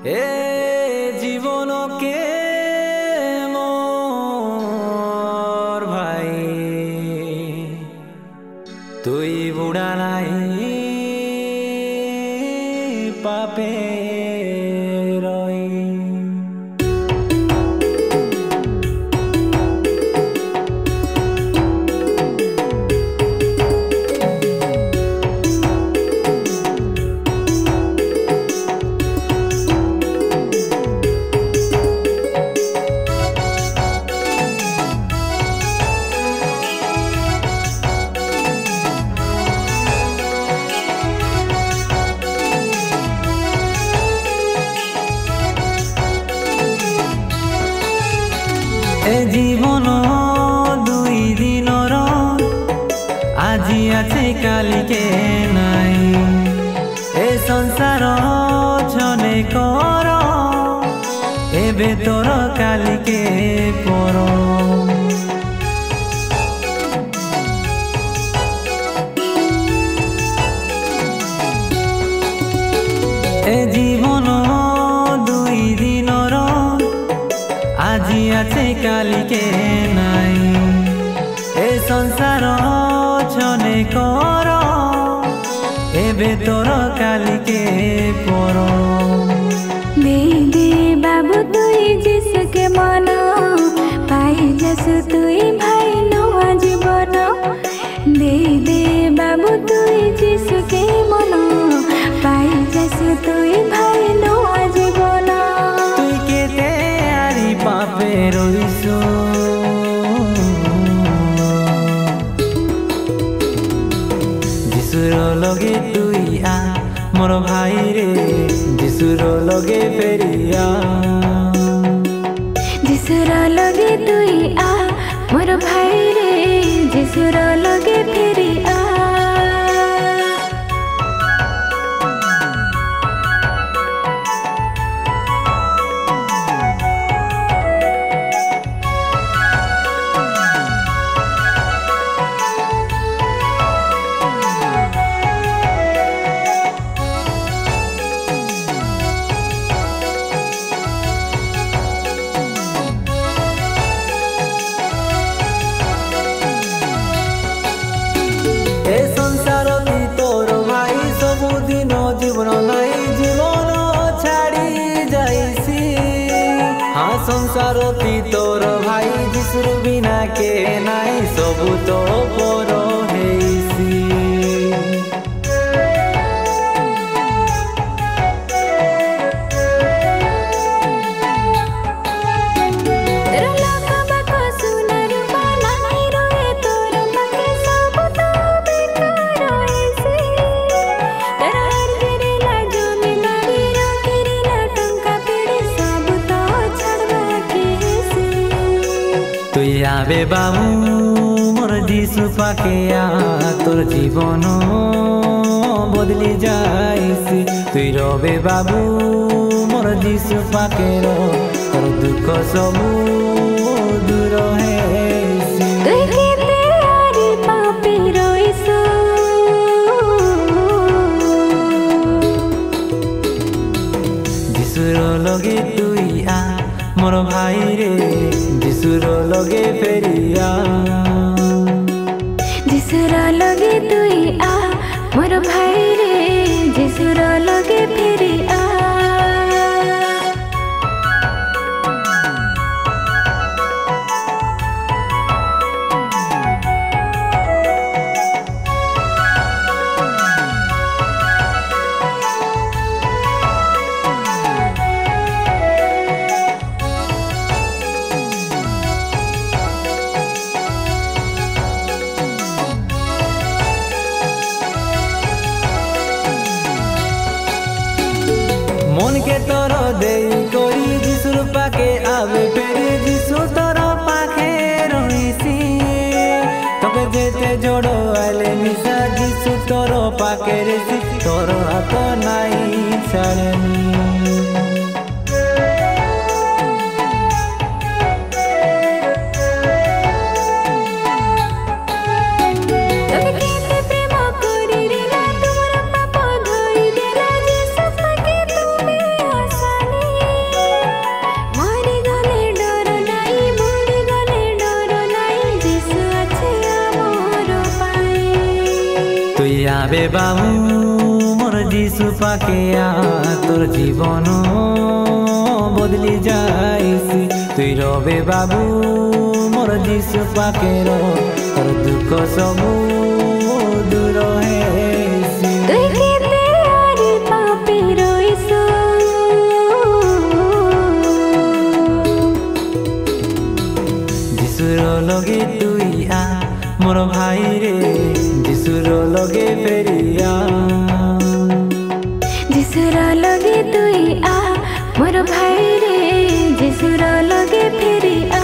এ জীবনকে মোর ভাই তুই বুড়া নাই পাপে রই। এ জীবন দুই দিনর আজি আছে কালিকে নাই। এ সংসার ছনে কর এবে তোর কালিকে পর। এ জীবন দুই দিনর আজি আছে কালিকে নাই। এ সংসার ছনে কর এবে তোর কালিকে পর। দে দে বাবু তুই যিশুকে মন পাই যাসু তুই ভাই নয়া জীবন। দে দে বাবু তুই যিশুকে মন পাই যাসু তুই ভাই নয়া জীবন। তুই কেতে আরি পাপে রইছো যিশুর লগে তুই আ মোর ভাই রে, যিশুর লগে ফেরিয়া। যিশুর লগে তুই আ মোর ভাই রে, যিশুর লগে ফেরি আ। এ সংসার তোর ভাই ସବୁଦିନ জীবন নাই, জীবন ছাড়ি যাইছি। হ্যাঁ সংসার তোর ভাই যিশুর বিনা কে নাই, সবু তো পর হেইছি। তুই আবে বাবু মোর যিশু পাকে আ, তোর জীবন বদলি যাইছি। তুই রবে বাবু মোর যিশু পাকে র, তোর দুঃখ সবু দূর হেইছি। তুই কেতে আরি পাপে রইছো যিশুর লগে তুই আ মোর ভাই রে, যিশুর লগে ফেরিয়া। যিশুর লগে তুই আ মোর ভাই রে, যিশুর লগে ফেরি আ। মন কে তোর দেই করি যিশুর পাকে আবে ফেরি, যিশু তোর পাখে রইছি। তোকে যেতে জোড়ো আইলে নিশা, যিশু তোর পাকে রেছি, তোর হাত নাই ছাড়েনি। প্রেম করি রে না তোমার পাপ ধরি দেলা যিশু পাকে তুমি আসানি। রবে বাবু মোর যিশু পাকে আ তোর জীবন বদলি যাইছি তুই রবে বাবু মোর যিশু পাকে র তোর দুঃখ সবু দূর হেছি তুই কেতে আরি পাপি রইছো যিশুর লগে তুই আ মোর ভাই রে যিশুর লগে ফেরিয়া যিশুর লগে তুই আ মোর ভাই রে যিশুর লগে ফেরি আ